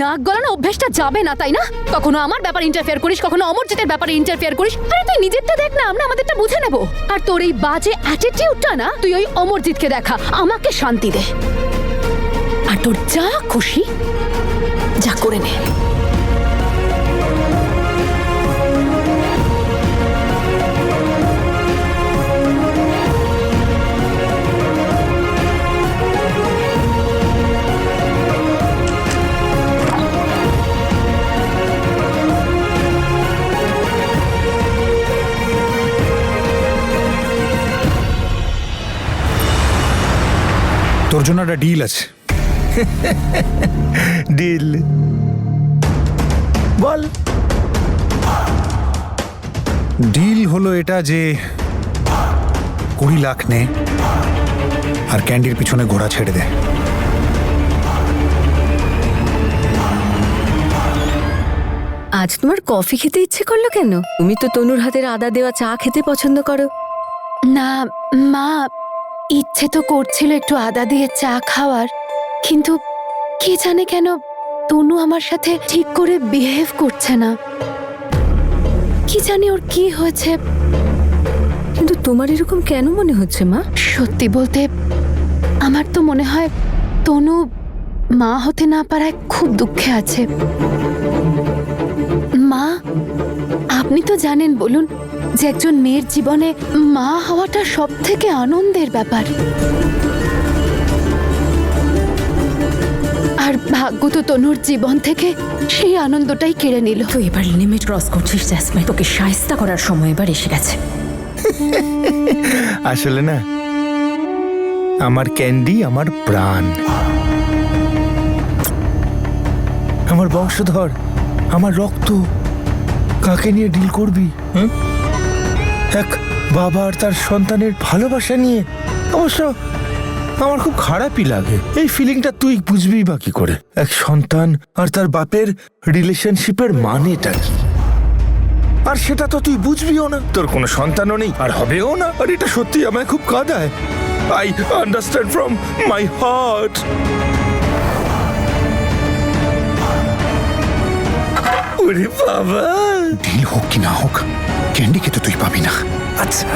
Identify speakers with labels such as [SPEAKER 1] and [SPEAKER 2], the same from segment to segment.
[SPEAKER 1] নাক গলানো অভ্যেসটা যাবে না, তাই না? কখনো আমার ব্যাপারে ইন্টারফেয়ার করিস, কখনো অমরজিতের ব্যাপারে ইন্টারফেয়ার করিস। আরে তুই নিজেরটা দেখ না, আমরা আমাদেরটা বুঝে নেব। আর তোর এই বাজে অ্যাটিটিউডটা না, তুই ওই অমরজিৎকে দেখা, আমাকে শান্তি দে। আর তোর যা খুশি যা করে নে।
[SPEAKER 2] তোর জন্য একটা ডিল আছে।
[SPEAKER 3] ডিল বল।
[SPEAKER 2] ডিল হলো এটা যে 20 লাখ নে আর ক্যান্ডির পিছনে ঘোড়া ছেড়ে দে।
[SPEAKER 4] আজ তোমার কফি খেতে ইচ্ছে করলো কেন? তুমি তো তনুর হাতের আদা দেওয়া চা খেতে পছন্দ করো।
[SPEAKER 1] না মা, ইচ্ছে তো করছিল একটু আদা দিয়ে চা খাওয়ার, কিন্তু কি জানে কেন তনু আমার সাথে ঠিক করে বিহেভ করছে না। কি জানি ওর কি হয়েছে।
[SPEAKER 4] কিন্তু তোমার এরকম কেন মনে হচ্ছে মা?
[SPEAKER 1] সত্যি বলতে আমার তো মনে হয় তনু মা হতে না পারায় খুব দুঃখে আছে। মা, আপনি তো জানেন, বলুন, যে একজন মেয়ের জীবনে মা হওয়াটা সব থেকে আনন্দের ব্যাপার। আর ভাগ্য তো তনুর জীবন থেকে সেই আনন্দটাই কেড়ে নিল।
[SPEAKER 4] তুই এবার লিমিট ক্রস করছিস জ্যাসমিন। তোকে শায়েস্তা করার সময় এবার এসে গেছে।
[SPEAKER 3] আসলে না, আমার ক্যান্ডি আমার প্রাণ, আমার বংশধর, আমার রক্ত। কাকে নিয়ে ডিল করবি? এক বাবা আর তার সন্তানের ভালোবাসা নিয়ে। অবশ্য আমার খুব খারাপই লাগে। এই ফিলিংটা তুই বুঝবি বা কি করে? এক সন্তান আর তার বাপের রিলেশনশিপের মানেটা কি, আর সেটা তো তুই বুঝবিও না। তোর কোনো সন্তানও নেই আর হবেও না। আর এটা সত্যি আমায় খুব কাঁদায়। I understand from my heart. ওরে বাবা,
[SPEAKER 2] ডিল হোক কি না হোক, ক্যান্ডিকে তো তুই পাবি না।
[SPEAKER 3] আচ্ছা,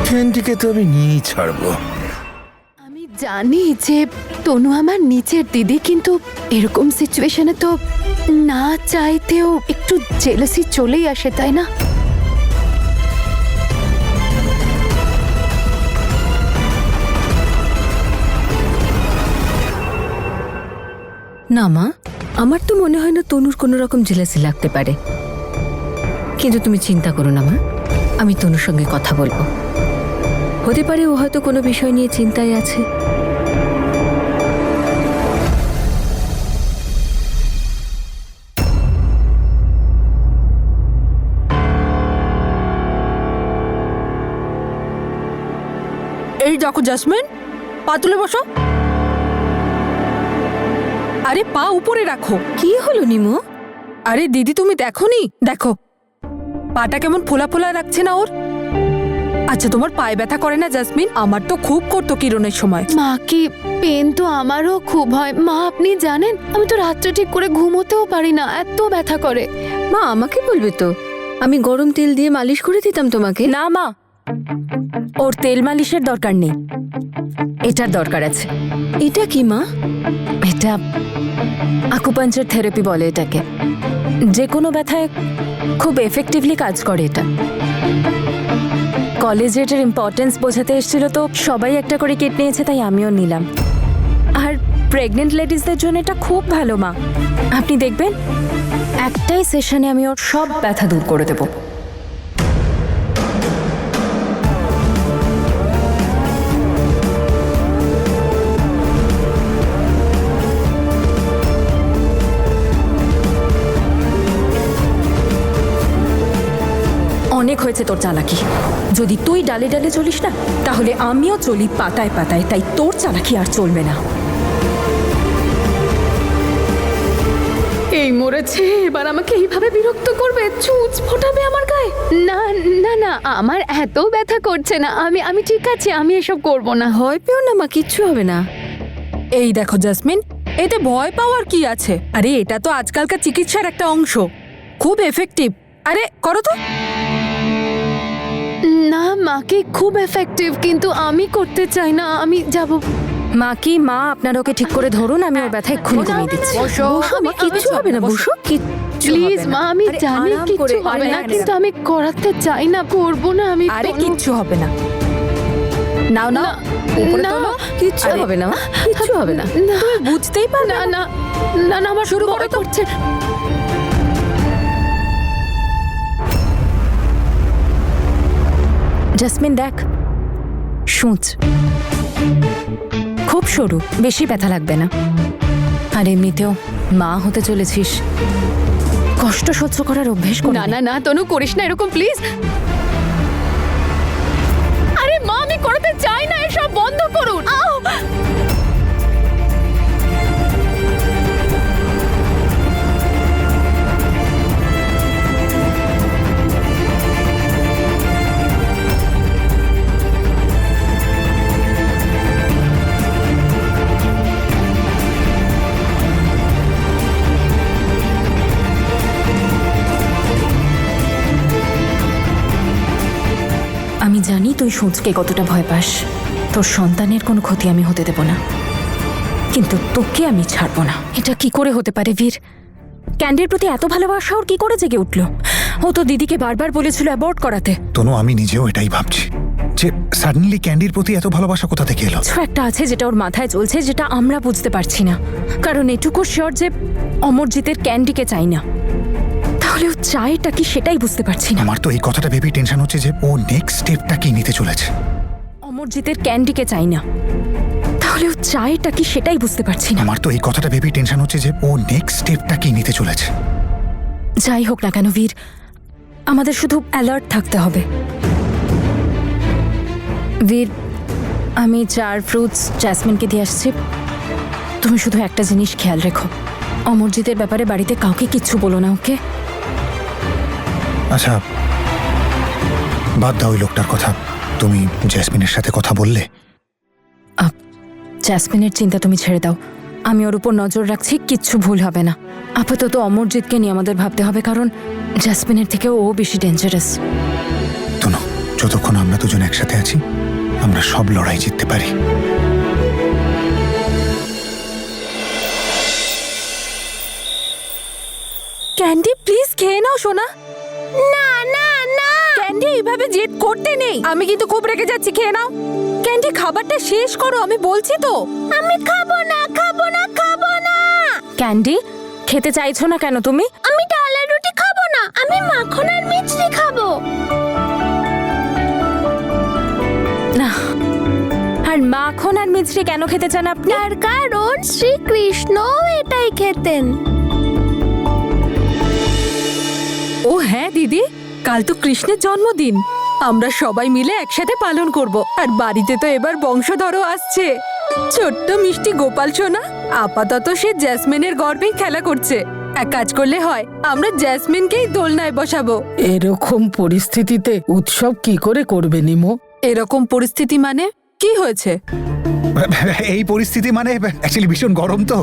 [SPEAKER 3] ক্যান্ডিকে তো আমি নিয়েই ছাড়বো।
[SPEAKER 1] আমি জানি যে তনু আমার নিচের দিদি, কিন্তু এরকম সিচুয়েশনে তো না চাইতেও একটু জেলাসি চলেই আসে, তাই না?
[SPEAKER 4] না মা, আমার তো মনে হয় না তনুর কোনো রকম জেলাসি লাগতে পারে। কিন্তু তুমি চিন্তা করো না মা, আমি তনুর সঙ্গে কথা বলবো। হতে পারে ও হয়তো কোনো বিষয় নিয়ে চিন্তায় আছে।
[SPEAKER 5] এই দেখো জাসমিন, পা তুলে বসো। আরে পা উপরে রাখো।
[SPEAKER 4] কি হলো নিমো?
[SPEAKER 5] আরে দিদি, তুমি দেখোনি? দেখো পাটা কেমন ফোলা ফোলা রাখছে না ওর। আচ্ছা, তোমার পায়ে ব্যথা করে না জাসমিন? আমার তো খুব করতো কিরণের সময়।
[SPEAKER 1] মা, কি পেন তো আমারও খুব হয় মা। আপনি জানেন, আমি তো রাত্রে ঠিক করে ঘুমোতেও পারি না, এত ব্যথা করে।
[SPEAKER 4] মা আমাকে বলবে তো, আমি গরম তেল দিয়ে মালিশ করে দিতাম তোমাকে।
[SPEAKER 5] না মা, ওর তেল মালিশের দরকার নেই, এটার দরকার আছে।
[SPEAKER 4] এটা কি মা?
[SPEAKER 5] এটা আকুপাঞ্চার থেরাপি বলে এটাকে। যে কোনো ব্যথায় খুব এফেক্টিভলি কাজ করে এটা। কলেজে এটার ইম্পর্টেন্স বোঝাতে এসেছিল, তো সবাই একটা করে কিট নিয়েছে, তাই আমিও নিলাম। আর প্রেগনেন্ট লেডিসদের জন্য এটা খুব ভালো মা। আপনি দেখবেন একটাই সেশনে আমি ওর সব ব্যথা দূর করে দেবো। অনেক হয়েছে তোর চালাকি। যদি তুই ডালে ডালে চলিস না, তাহলে আমিও চলি পাতায় পাতায়, তাই তোর চালাকি আর চলবে না।
[SPEAKER 1] এই মরেছে, এবার আমাকে এইভাবে বিরক্ত করবে, চুজ ফোটাবে আমার গায়ে। না না না, আমার এত ব্যথা করছে না, আমি ঠিক আছে, আমি এসব করব না।
[SPEAKER 4] ভয় পেও না মা, কিচ্ছু হবে না।
[SPEAKER 6] এই দেখো জাসমিন, এতে ভয় পাওয়ার কি আছে? আরে এটা তো আজকালকার চিকিৎসার একটা অংশ, খুব এফেক্টিভ। আরে করো তো।
[SPEAKER 1] না মাকে খুব এফেক্টিভ, কিন্তু আমি করতে চাই না, আমি যাব।
[SPEAKER 5] মা কি মা, আপনারা ওকে ঠিক করে ধরুন, আমি ওর ব্যথা এক্ষুনি কমিয়ে দিচ্ছি।
[SPEAKER 4] বসো, মা, কিচ্ছু হবে না, বসো।
[SPEAKER 1] প্লিজ মা, আমি
[SPEAKER 4] আরে,
[SPEAKER 1] জানি
[SPEAKER 4] আরাম
[SPEAKER 1] কিচ্ছু
[SPEAKER 4] করে,
[SPEAKER 1] হবে না,
[SPEAKER 4] আরে,
[SPEAKER 1] কিন্তু আমি করাতে চাই না, করব না আমি।
[SPEAKER 6] আরে
[SPEAKER 1] তনু-
[SPEAKER 6] কিচ্ছু হবে না, নাও নাও,
[SPEAKER 1] না,
[SPEAKER 6] উপরে
[SPEAKER 1] না,
[SPEAKER 6] তোলো।
[SPEAKER 4] কিচ্ছু
[SPEAKER 6] আরে,
[SPEAKER 4] হবে না মা, কিচ্ছু হবে না।
[SPEAKER 1] না,
[SPEAKER 6] বুঝতেই পারবে
[SPEAKER 1] না
[SPEAKER 6] না।
[SPEAKER 1] না না না, আমার
[SPEAKER 6] শুরু করো
[SPEAKER 1] ভয়
[SPEAKER 6] তো।
[SPEAKER 1] করছে।
[SPEAKER 5] জাসমিন দেখ, সূচ খুব সরু, বেশি ব্যথা লাগবে না। আর এমনিতেও মা হতে চলেছিস, কষ্ট সহ্য করার অভ্যেস কর।
[SPEAKER 1] না না না তনু, করিস না এরকম প্লিজ। আরে মা, আমি করতে চাই না, এসব বন্ধ করুন। আউ!
[SPEAKER 5] আমি জানি তুই সূচকে কতটা ভয় পাস, তোর সন্তানের কোনো ক্ষতি আমি হতে দেব না, কিন্তু তোকে আমি ছাড়বো না। এটা কি করে হতে পারে বীর? ক্যান্ডির প্রতি এত ভালোবাসা ওর কি করে জেগে উঠলো? ও তো দিদিকে বারবার বলেছিল অ্যাবর্ট করাতে।
[SPEAKER 2] তনু, আমি নিজেও এটাই ভাবছি যে সাডেনলি ক্যান্ডির প্রতি এত ভালোবাসা কোথা থেকে এলো।
[SPEAKER 5] কিছু একটা আছে যেটা ওর মাথায় চলছে, যেটা আমরা বুঝতে পারছি না। কারণ এটুকু শিওর যে অমরজিতের ক্যান্ডিকে চাই না, তাহলে ও চায়টা কি সেটাই বুঝতে পারছি না।
[SPEAKER 2] আমার তো এই কথাটা ভেবেই টেনশন হচ্ছে যে ও নেক্সট স্টেপটা কি নিতে চলেছে।
[SPEAKER 5] অমরজিতের ক্যান্ডিকে চাই না, তাহলে ও চায়টা কি সেটাই বুঝতে পারছি না।
[SPEAKER 2] আমার তো এই কথাটা ভেবেই টেনশন হচ্ছে যে ও নেক্সট স্টেপটা কি নিতে চলেছে।
[SPEAKER 5] যাই হোক না কেন বীর, আমাদের শুধু অ্যালার্ট থাকতে হবে। বীর, আমি চার ফ্রুটস জ্যাসমিনকে দিয়ে আসছি। তুমি শুধু একটা জিনিস খেয়াল রেখো, অমরজিতের ব্যাপারে বাড়িতে কাউকে কিচ্ছু বলো না, ওকে?
[SPEAKER 2] আচ্ছা, বাদ দাও ওই লোকটার কথা। তুমি জ্যাসমিনের সাথে কথা বললে?
[SPEAKER 5] জ্যাসমিনের চিন্তা তুমি ছেড়ে দাও, আমি ওর উপর নজর রাখছি, কিচ্ছু ভুল হবে না। আপাতত অমরজিৎকে নিয়ে আমাদের ভাবতে হবে, কারণ জ্যাসমিনের থেকেও ও বেশি ডেঞ্জারাস।
[SPEAKER 2] তনু, যতক্ষণ আমরা দুজন একসাথে আছি আমরা সব লড়াই জিততে পারি।
[SPEAKER 6] ক্যান্ডি প্লিজ খেয়ে নাও সোনা। না না না, ক্যান্ডি এইভাবে জেদ করতে নেই, আমি কিন্তু খুব রেগে যাচ্ছি, খেয়ে নাও। ক্যান্ডি খাবারটা শেষ করো, আমি বলছি তো। আমি খাবো না, খাবো না, খাবো না।
[SPEAKER 5] ক্যান্ডি, খেতে চাইছো না কেন তুমি?
[SPEAKER 6] আমি ডাল আর রুটি খাবো না, আমি মাখন আর মিষ্টি খাবো।
[SPEAKER 5] না, আর মাখন আর মিছরি কেন খেতে চান আপনি?
[SPEAKER 6] তার কারণ শ্রীকৃষ্ণ এটাই খেতেন। ও হ্যাঁ দিদি, কাল তো কৃষ্ণের জন্মদিন, আমরা সবাই মিলে একসাথে পালন করব। আর বাড়িতে তো এবার বংশধরও আসছে, ছোট্ট মিষ্টি গোপাল সোনা আপাতত সে জ্যাসমিনের গর্বেই খেলা করছে। এক কাজ করলে হয়, আমরা জ্যাসমিনকেই দোলনায় বসাবো।
[SPEAKER 7] এরকম পরিস্থিতিতে উৎসব কি করে করবে নিমো?
[SPEAKER 6] এরকম পরিস্থিতি মানে কি হয়েছে?
[SPEAKER 2] এই পরিস্থিতি মানে অ্যাকচুয়ালি ভীষণ গরম তো।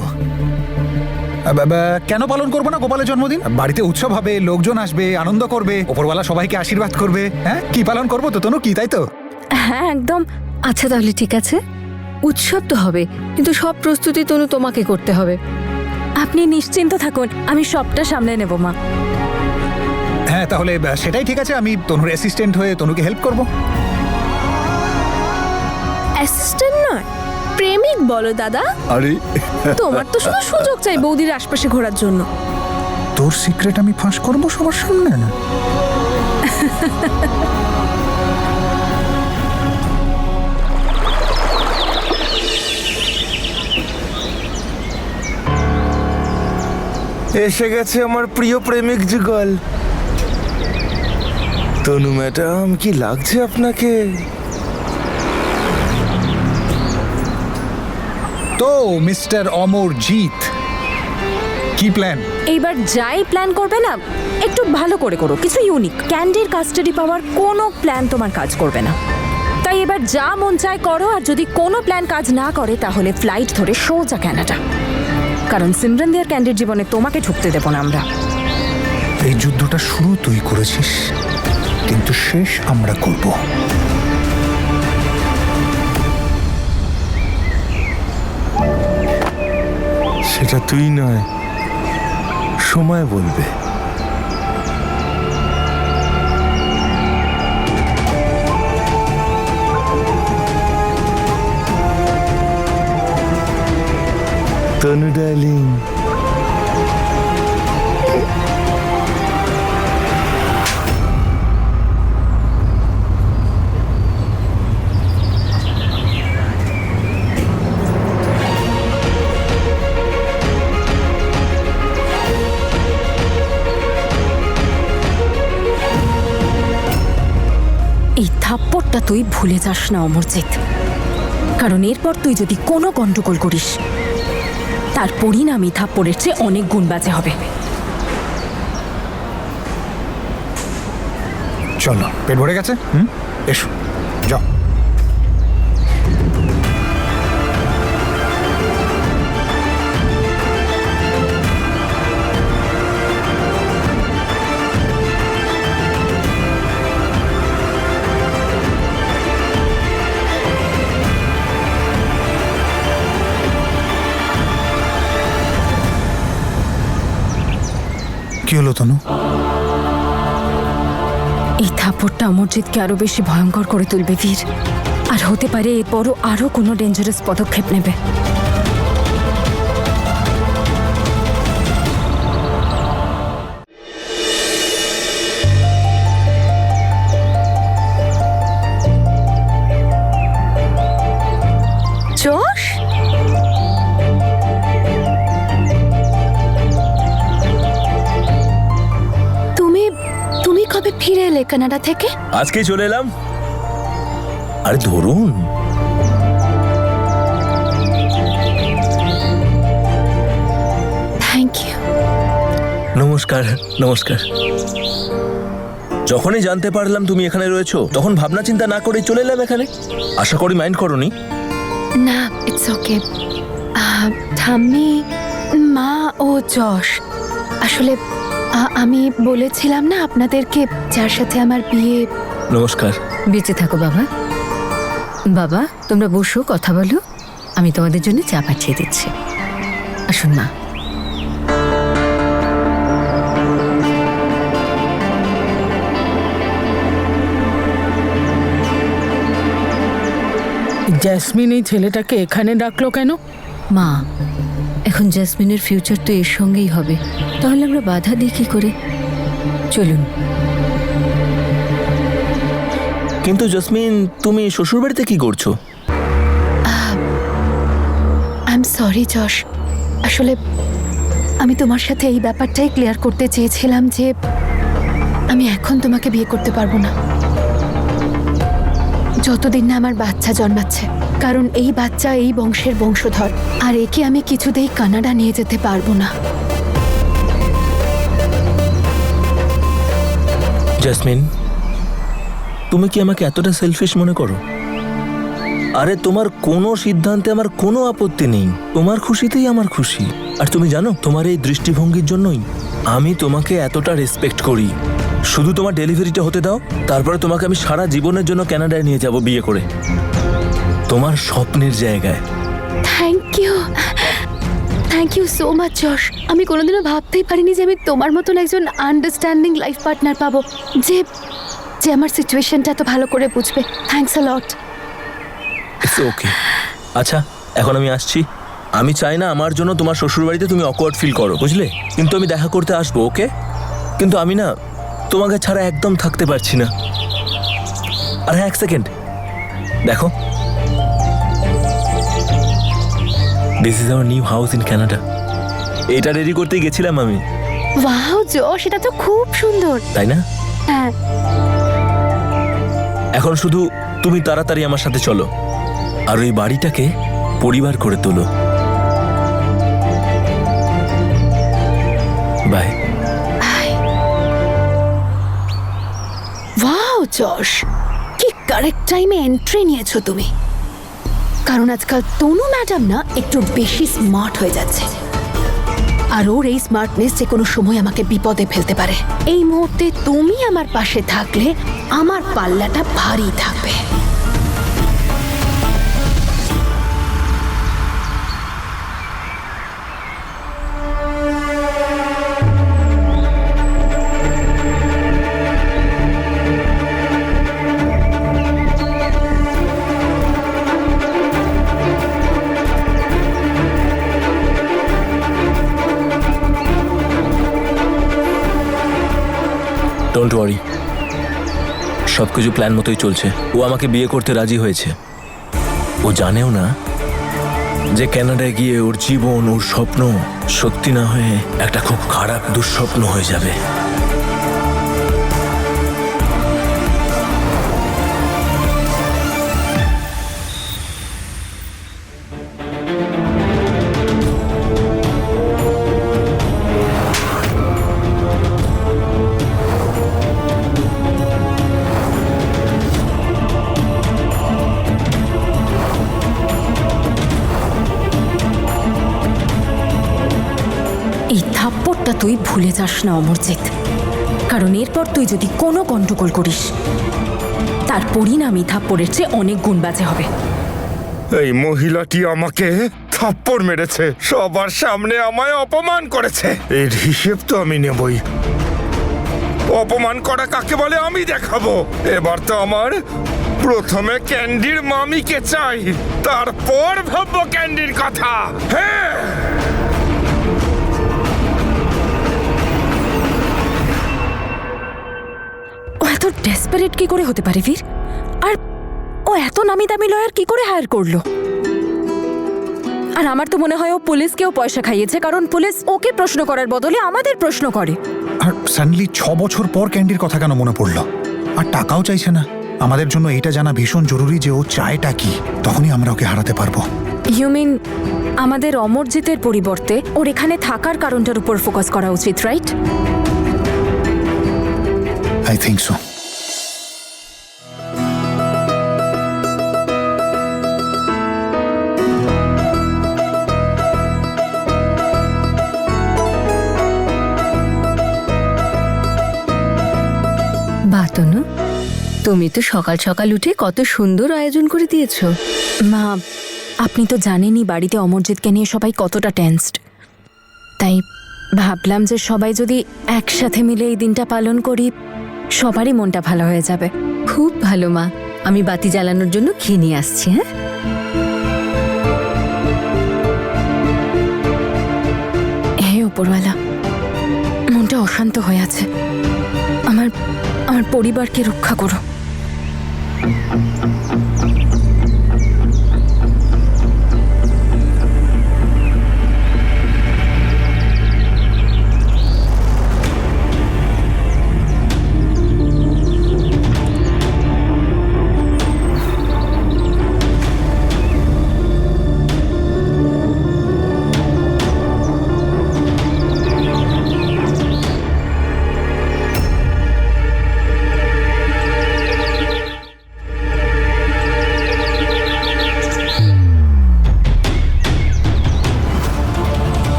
[SPEAKER 2] কেন পালন করবো না গোপালের জন্মদিন? বাড়িতে উৎসব হবে, লোকজন আসবে, আনন্দ করবে, ওপরওয়ালা সবাইকে আশীর্বাদ করবে। হ্যাঁ, কি পালন করবো তো তনু, কি তাই তো?
[SPEAKER 5] হ্যাঁ একদম।
[SPEAKER 4] আচ্ছা তাহলে ঠিক আছে, উৎসব তো হবে, কিন্তু সব প্রস্তুতি তনু তোমাকে করতে হবে।
[SPEAKER 5] আপনি নিশ্চিন্ত থাকুন, আমি সবটা সামলে নেব মা।
[SPEAKER 2] হ্যাঁ তাহলে সেটাই ঠিক আছে, আমি তনুর অ্যাসিস্ট্যান্ট হয়ে তনুকে হেল্প করব।
[SPEAKER 6] অ্যাসিস্ট্যান্ট নয়, প্রেমিক বলো দাদা।
[SPEAKER 2] আরে
[SPEAKER 6] তোমার তো শুধু সুযোগ চাই বৌদির আশপাশে ঘোরার জন্য।
[SPEAKER 2] তোর সিক্রেট আমি ফাঁস করব সবার সামনে না?
[SPEAKER 3] এসে গেছে আমার প্রিয় প্রেমিক যুগল। তনু ম্যাডাম, কি লাগছে আপনাকে?
[SPEAKER 2] তো মিস্টার অমরজিৎ, কি প্ল্যান?
[SPEAKER 5] এইবার যাই প্ল্যান করবে না, একটু ভালো করে করো, কিছু ইউনিক। ক্যান্ডির কাস্টাডি পাওয়ার কোনো প্ল্যান তোমার কাজ করবে না। তাই এবার যা মন চায় করো, আর যদি কোনো প্ল্যান কাজ না করে তাহলে ফ্লাইট ধরে সোজা কানাডা। কারণ সিমরান দি আর ক্যান্ডির জীবনে তোমাকে ঢুকতে দেবো না আমরা।
[SPEAKER 2] এই যুদ্ধটা শুরু তুই করেছিস, কিন্তু শেষ আমরা করব।
[SPEAKER 3] সেটা তুই নয়, সময় বলবে। তনু ডার্লিং,
[SPEAKER 5] এই থাপ্পড়টা তুই ভুলে যাস না অমরজিৎ, কারণ এরপর তুই যদি কোনো গন্ডগোল করিস তার পরিণাম এই থাপ্পড়ের চেয়ে অনেক গুণ বাজে হবে।
[SPEAKER 2] চলো, পেট ভরে গেছে? এসো, যাও। কি হলো তনু?
[SPEAKER 5] এই থাপ্পড়টা অমরজিৎকে আরো বেশি ভয়ঙ্কর করে তুলবে বীর, আর হতে পারে এরপরও আরো কোনো ডেঞ্জারাস পদক্ষেপ নেবে।
[SPEAKER 1] যশ, তুমি কবে ফিরে এলে কানাডা থেকে?
[SPEAKER 3] আজকেই চলে এলাম। আরে ধরুন,
[SPEAKER 1] থ্যাংক ইউ।
[SPEAKER 3] নমস্কার। নমস্কার। যখনই জানতে পারলাম তুমি এখানে রয়েছো, তখন ভাবনা চিন্তা না করে চলে এলাম এখানে। আশা করি মাইন্ড করোনি।
[SPEAKER 1] না, ইটস ওকে। ঠাম্মি, মা ও যশ, আসলে আমি বলেছিলাম না আপনাদেরকে যার সাথে আমার বিয়ে।
[SPEAKER 3] নমস্কার।
[SPEAKER 4] বেঁচে থাকো বাবা। বাবা, তোমরা বসো, কথা বলো। আমি তোমাদের জন্য চা পাঠিয়ে দিচ্ছি। আসুন মা।
[SPEAKER 7] জ্যাসমিন এই ছেলেটাকে এখানে ডাকলো কেন?
[SPEAKER 4] মা, এখন জেসমিনের ফিউচার তো এর সঙ্গেই হবে, তাহলে আমরা বাধা দিই কি করে? চলুন।
[SPEAKER 3] কিন্তু জসমিন, তুমি শ্বশুরবাড়িতে কি করছো?
[SPEAKER 1] আই এম সরি যশ, আসলে আমি তোমার সাথে এই ব্যাপারটাই ক্লিয়ার করতে চেয়েছিলাম যে আমি এখন তোমাকে বিয়ে করতে পারবো না, যতদিন না আমার বাচ্চা জন্মাচ্ছে। কারণ এই বাচ্চা এই বংশের বংশধর, আর একে আমি কিছুতেই কানাডা নিয়ে যেতে পারবো না।
[SPEAKER 3] জেসমিন, তুমি কি আমাকে এতটা সেলফিশ মনে করো? আরে তোমার কোনো সিদ্ধান্তে আমার কোনো আপত্তি নেই, তোমার খুশিতেই আমার খুশি। আর তুমি জানো, তোমার এই দৃষ্টিভঙ্গির জন্যই আমি তোমাকে এতটা রেসপেক্ট করি। শুধু তোমার ডেলিভারিটা হতে দাও, তারপরে তোমাকে আমি সারা জীবনের জন্য কানাডায় নিয়ে যাব বিয়ে করে, তোমার স্বপ্নের জায়গায়।
[SPEAKER 1] থ্যাংক ইউ সো মাচ যশ। আমি কোনোদিনও ভাবতেই পারিনি যে আমি তোমার মতন একজন আন্ডারস্ট্যান্ডিং লাইফ পার্টনার পাবো, যে যে আমার সিচুয়েশনটা এত ভালো করে বুঝবে। Thanks a lot.
[SPEAKER 3] It's okay. আচ্ছা, এখন আমি আসছি। আমি চাই না আমার জন্য তোমার শ্বশুরবাড়িতে তুমি অকওয়ার্ড ফিল করো, বুঝলে? কিন্তু আমি দেখা করতে আসবো, ওকে? কিন্তু আমি না তোমাকে ছাড়া একদম থাকতে পারছি না। আর হ্যাঁ, এক সেকেন্ড দেখো, this is our new house in Canada. এটা রেডি করতেই গেছিলাম আমি।
[SPEAKER 1] ওয়াও যশ, এটা তো খুব সুন্দর,
[SPEAKER 3] তাই না?
[SPEAKER 1] হ্যাঁ।
[SPEAKER 3] এখন শুধু তুমি তাড়াতাড়ি আমার সাথে চলো আর ওই বাড়িটাকে পরিবার করে তোলো। বাই।
[SPEAKER 1] ওয়াও যশ, কি কারেক্ট টাইমে এন্ট্রি নিয়েছো তুমি। কারণ আজকাল তনু ম্যাডাম না একটু বেশি স্মার্ট হয়ে যাচ্ছে, আর ওর এই স্মার্টনেস যে কোনো সময় আমাকে বিপদে ফেলতে পারে। এই মুহূর্তে তুমি আমার পাশে থাকলে আমার পাল্লাটা ভারী থাকবে।
[SPEAKER 3] ডোন্ট ওয়ারি, সবকিছু প্ল্যান মতোই চলছে। ও আমাকে বিয়ে করতে রাজি হয়েছে। ও জানেও না যে কানাডায় গিয়ে ওর জীবন, ওর স্বপ্ন সত্যি না হয়ে একটা খুব খারাপ দুঃস্বপ্ন হয়ে যাবে।
[SPEAKER 5] এই থাপ্পড়টা তুই ভুলে যাস না অমরজিৎ, কারণ এরপর তুই যদি কোনো গন্ডগোল করিস তার পরিণাম এই থাপ্পড়ের চেয়ে অনেক গুণ বাজে হবে।
[SPEAKER 3] এই মহিলাটি আমাকে থাপ্পড় মেরেছে, সবার সামনে আমায় অপমান করেছে। এর হিসেব তো আমি নেবই। অপমান করা কাকে বলে আমি দেখাবো। এবার তো আমার প্রথমে ক্যান্ডির মামিকে চাই, তারপর ভাববো ক্যান্ডির কথা। হ্যাঁ,
[SPEAKER 5] ও এত ডেসপারেট কি করে হতে পারে বীর? আর ও এত নামি দামি লয়ার কি করে হায়ার করলো? আর আমার তো মনে হয় ও পুলিশকেও পয়সা খাইয়েছে, কারণ পুলিশ ওকে প্রশ্ন করার বদলে আমাদের প্রশ্ন করে।
[SPEAKER 2] আর সাডেনলি 6 বছর পর ক্যান্ডির কথা কেন মনে পড়লো? আর টাকাও চাইছে না। আমাদের জন্য এটা জানা ভীষণ জরুরি যে ও চায়টা কি, তখনই আমরা ওকে হারাতে পারবো।
[SPEAKER 5] ইউ মিন আমাদের অমরজিতের পরিবর্তে ওর এখানে থাকার কারণটার উপর ফোকাস করা উচিত, রাইট?
[SPEAKER 2] I think so.
[SPEAKER 4] বাহ তনু, তুমি তো সকাল সকাল উঠে কত সুন্দর আয়োজন করে দিয়েছো।
[SPEAKER 5] মা, আপনি তো জানেনই বাড়িতে অমরজিৎকে নিয়ে সবাই কতটা টেন্সড। তাই ভাবলাম যে সবাই যদি একসাথে মিলে এই দিনটা পালন করি সবারই মনটা ভালো হয়ে যাবে।
[SPEAKER 4] খুব ভালো মা, আমি বাতি জ্বালানোর জন্য ঘি নিয়ে আসছি। হ্যাঁ,
[SPEAKER 5] হে উপরওয়ালা, মনটা অশান্ত হয়ে আছে। আমার আমার পরিবারকে রক্ষা করো।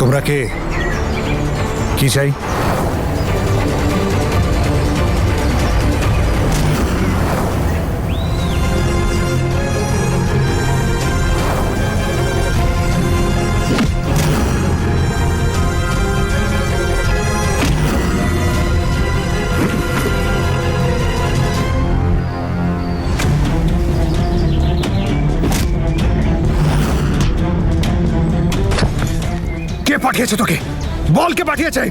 [SPEAKER 2] তোমরা কে? কি চাই? কে পাঠিয়েছে তোকে? বল, কে পাঠিয়েছে?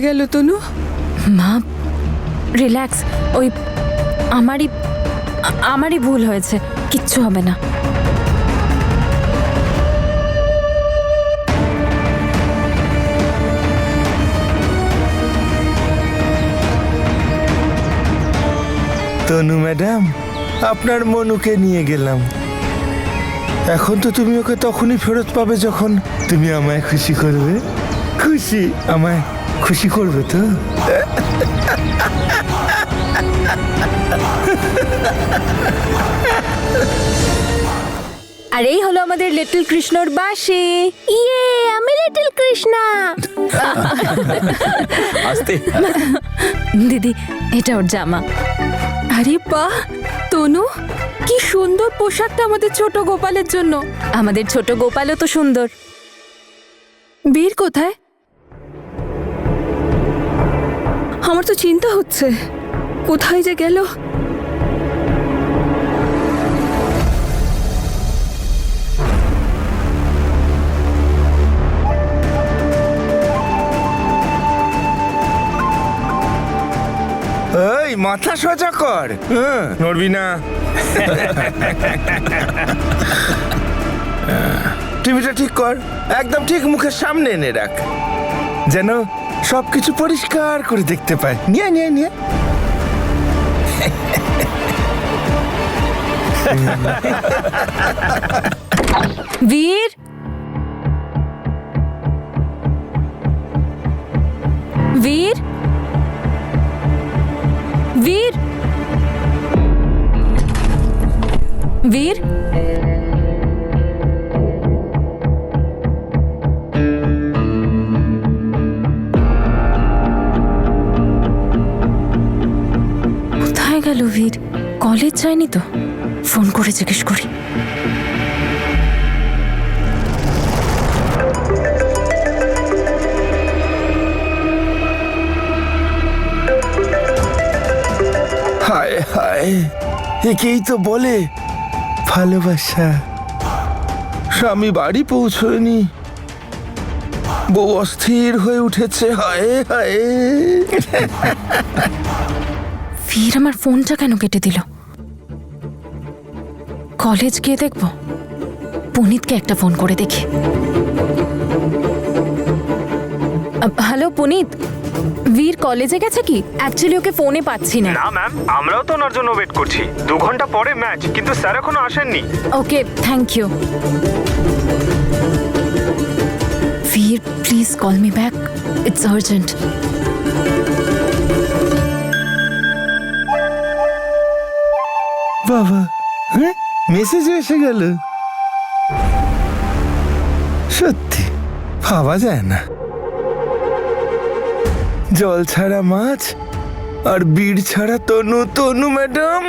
[SPEAKER 6] গেল তনু?
[SPEAKER 5] মা রিল্যাক্স, ওই আমারই ভুল হয়েছে, কিচ্ছু হবে না।
[SPEAKER 3] তনু ম্যাডাম, আপনার মনুকে নিয়ে গেলাম। এখন তো তুমি ওকে তখনই ফেরত পাবে যখন তুমি আমায় খুশি করবে। খুশি, আমায় খুশি করবে তো?
[SPEAKER 5] আর এই হলো আমাদের লিটল কৃষ্ণর বাঁশি। ইয়ে, আমি লিটল কৃষ্ণা। দিদি, এটা ওর জামা।
[SPEAKER 6] আরে বাহ তনু, কি সুন্দর পোশাকটা আমাদের ছোট গোপালের জন্য।
[SPEAKER 5] আমাদের ছোট গোপালও তো সুন্দর।
[SPEAKER 6] বীর কোথায়? আমার তো চিন্তা হচ্ছে, কোথায় যে গেল।
[SPEAKER 3] এই মাথা সোজা কর, নড়বি না। টিভিটা ঠিক কর, একদম ঠিক মুখের সামনে এনে রাখ, যেন সবকিছু পরিষ্কার করে দেখতে পায়। নিয়ে নিয়ে নিয়ে
[SPEAKER 5] বীর, বীর, বীর, বীর। কোথায় গেল বীর? কলেজ যায়নি তো? ফোন করে জিজ্ঞেস করি।
[SPEAKER 3] হায় হায়, একেই তো বলে ভালোবাসা। স্বামী বাড়ি পৌঁছয়নি, বউ অস্থির হয়ে উঠেছে। হায় হায়।
[SPEAKER 5] বীর আমার ফোনটা কেন কেটে দিল? কলেজ গিয়ে দেখব, পুনিতকে একটা ফোন করে দেখি। হ্যালো পুনিত, বীর কলেজে গেছে কি? অ্যাকচুয়ালি ওকে ফোনে পাচ্ছি না।
[SPEAKER 8] না ম্যাম, আমরাও তো ওনার জন্য ওয়েট করছি। 2 ঘন্টা পরে ম্যাচ, কিন্তু স্যার এখনো আসেননি।
[SPEAKER 5] ওকে, থ্যাংক ইউ। বীর, please call me back, it's urgent.
[SPEAKER 3] বাবা, মেসেজ এসে গেল। সত্যি ভাবা যায় না, জল ছাড়া মাছ আর বীর ছাড়া তনু। তনু ম্যাডাম,